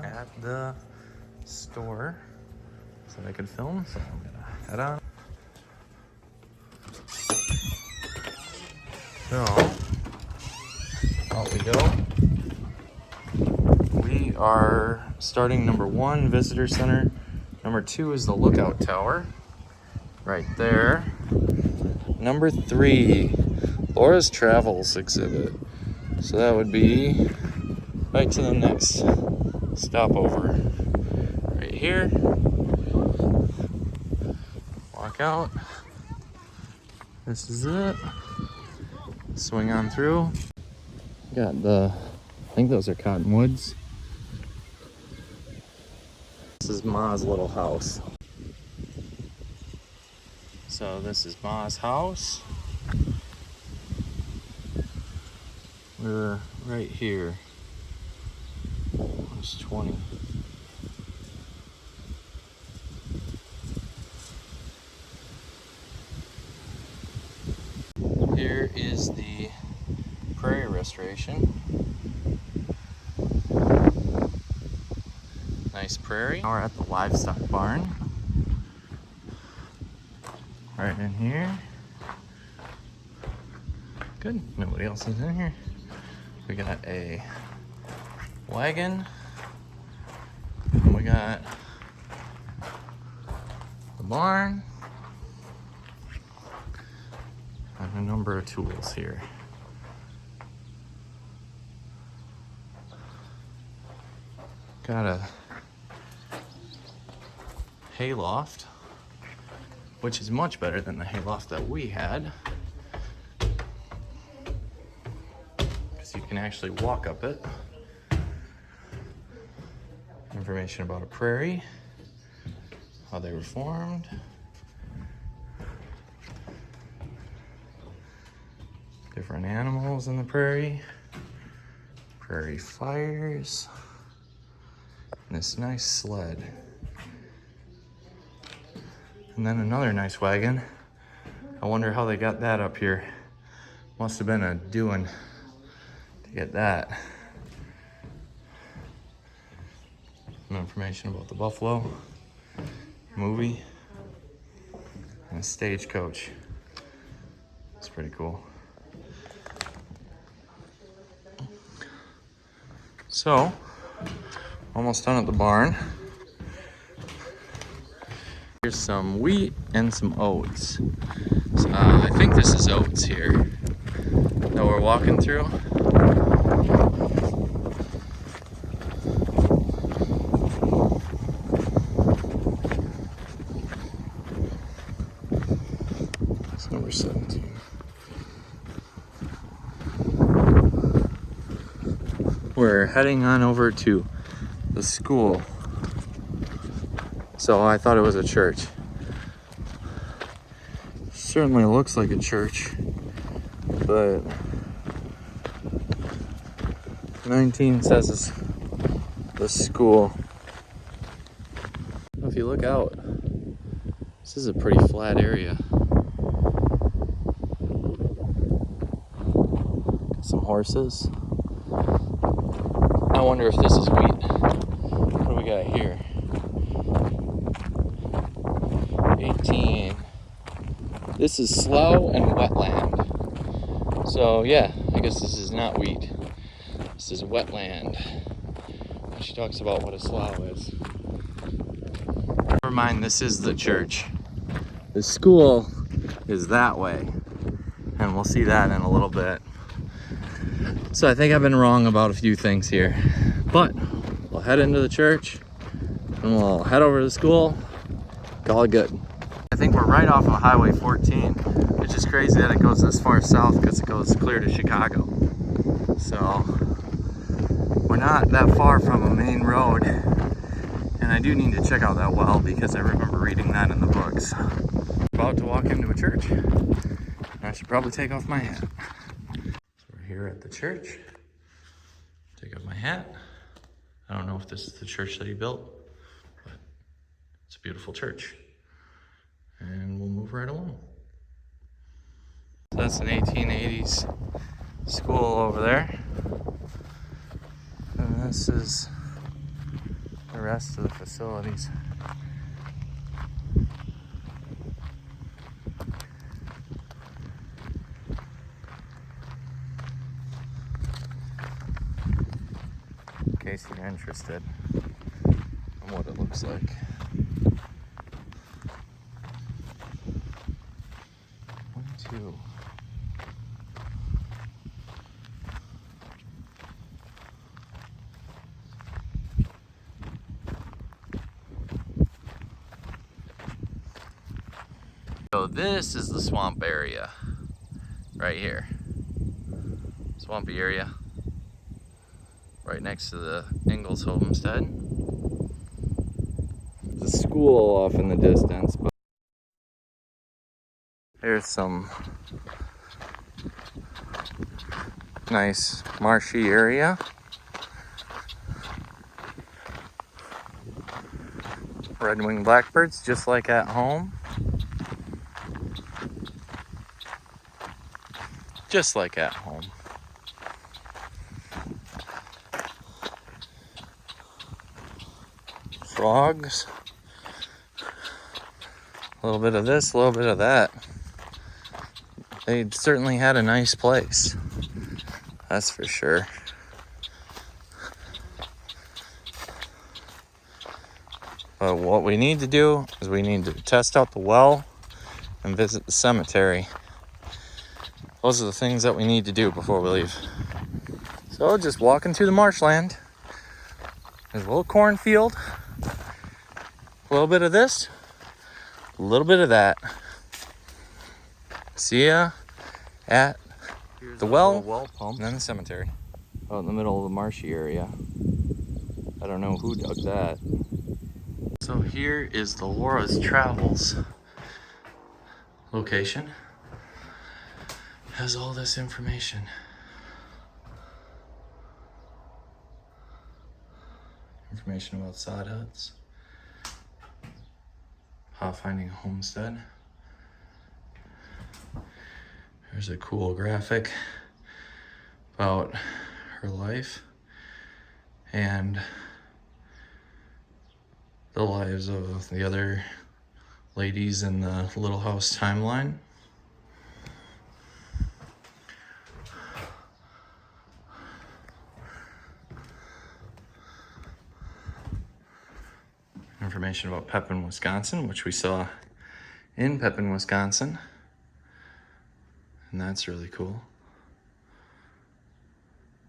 at the store so I could film, so I'm gonna head on. So, out we go. We are starting number 1, visitor center. Number 2 is the lookout tower, right there. Number 3, Laura's Travels exhibit. So that would be right to the next stopover. Right here. Walk out. This is it. Swing on through. Got I think those are cottonwoods. This is Ma's little house. So this is Ma's house. We're right here. It's 20. Here is the prairie restoration. Nice prairie. Now we're at the livestock barn. Right in here. Good, nobody else is in here. We got a wagon. And we got the barn. And a number of tools here. Got a hayloft, which is much better than the hayloft that we had, because you can actually walk up it. Information about a prairie, how they were formed, different animals in the prairie, prairie fires, and this nice sled. And then another nice wagon. I wonder how they got that up here. Must have been a doing to get that. Some information about the buffalo movie and a stagecoach. It's pretty cool. So, almost done at the barn. Here's some wheat and some oats. So, I think this is oats here that we're walking through. That's number 17. We're heading on over to the school. So I thought it was a church. Certainly looks like a church, but 19 says it's the school. If you look out, this is a pretty flat area. Got some horses. I wonder if this is wheat. What do we got here? 18. This is slough and wetland. So yeah, I guess this is not wheat. This is wetland. She talks about what a slough is. Never mind, this is the church. The school is that way. And we'll see that in a little bit. So I think I've been wrong about a few things here. But we'll head into the church and we'll head over to the school. Call it good. I think we're right off of Highway 14, which is crazy that it goes this far south because it goes clear to Chicago. So we're not that far from a main road, and I do need to check out that well because I remember reading that in the books. About to walk into a church. I should probably take off my hat. So we're here at the church. Take off my hat. I don't know if this is the church that he built, but it's a beautiful church. And we'll move right along. So that's an 1880s school over there. And this is the rest of the facilities. In case you're interested in what it looks like. One, two. So this is the swamp area right here. Swampy area right next to the Ingalls Homestead. The school off in the distance, but there's some nice marshy area. Red-winged blackbirds, just like at home. Just like at home. Frogs. A little bit of this, a little bit of that. They certainly had a nice place. That's for sure. But what we need to do is we need to test out the well and visit the cemetery. Those are the things that we need to do before we leave. So just walking through the marshland. There's a little cornfield. A little bit of this. A little bit of that. See ya at the well pump, and then the cemetery. Out in the middle of the marshy area. I don't know who dug that. So here is the Laura's Travels location. Has all this information. Information about sod huts. How finding a homestead. There's a cool graphic about her life and the lives of the other ladies in the Little House timeline. Information about Pepin, Wisconsin, which we saw in Pepin, Wisconsin. And that's really cool.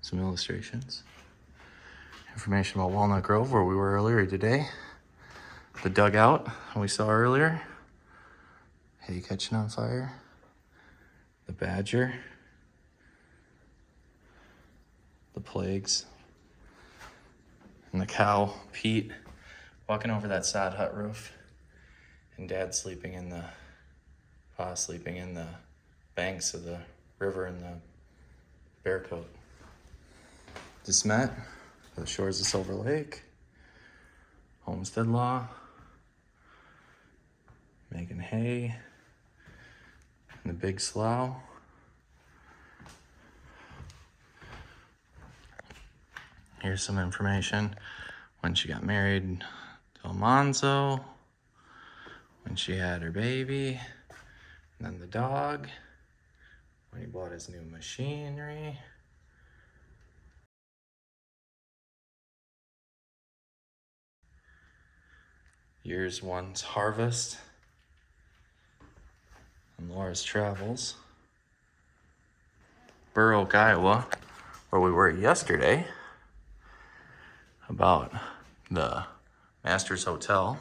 Some illustrations. Information about Walnut Grove, where we were earlier today. The dugout we saw earlier. Hay catching on fire. The badger. The plagues. And the cow, Pete, walking over that sod hut roof. And Dad sleeping in the, Pa sleeping in the banks of the river in the bear coat. DeSmet, the shores of Silver Lake. Homestead law. Making hay. And the big slough. Here's some information. When she got married to Almanzo. When she had her baby. And then the dog. When he bought his new machinery. Years one's harvest. And Laura's Travels. Burr Oak, Iowa, where we were yesterday. About the Master's Hotel.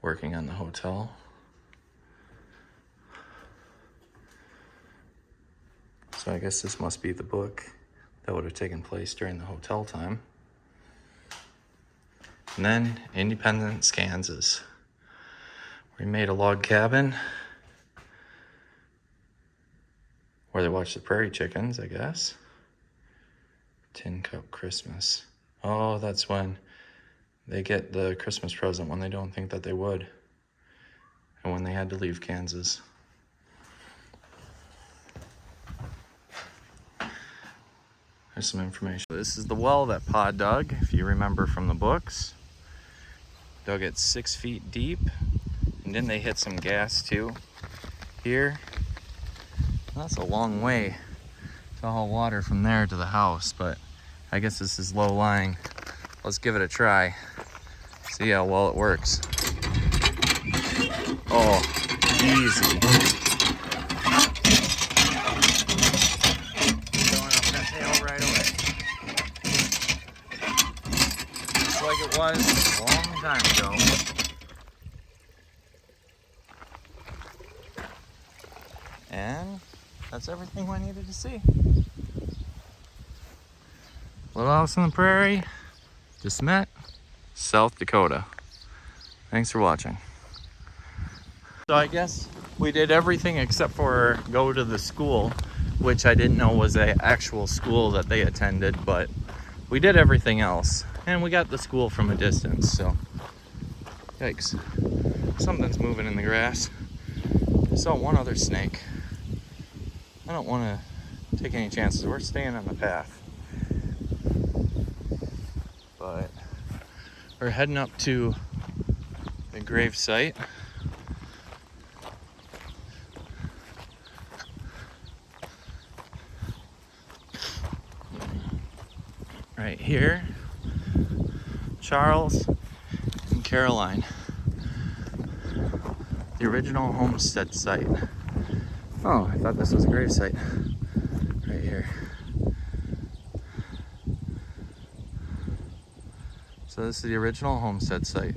Working on the hotel. So I guess this must be the book that would have taken place during the hotel time. And then Independence, Kansas. We made a log cabin where they watch the prairie chickens, I guess. Tin Cup Christmas. Oh, that's when they get the Christmas present when they don't think that they would. And when they had to leave Kansas. There's some information. This is the well that Pa dug, if you remember from the books. Dug it 6 feet deep, and then they hit some gas too. Here, that's a long way to haul water from there to the house, but I guess this is low lying. Let's give it a try. See how well it works. Oh, easy. Going up that hill right away. Just like it was a long time ago. And that's everything we needed to see. Little house on the prairie, DeSmet, South Dakota. Thanks for watching. So I guess we did everything except for go to the school, which I didn't know was an actual school that they attended, but we did everything else. And we got the school from a distance, so yikes. Something's moving in the grass. I saw one other snake. I don't want to take any chances. We're staying on the path. But we're heading up to the grave site. Right here, Charles and Caroline. The original Homestead site. Oh, I thought this was a grave site. Right here. So this is the original Homestead site.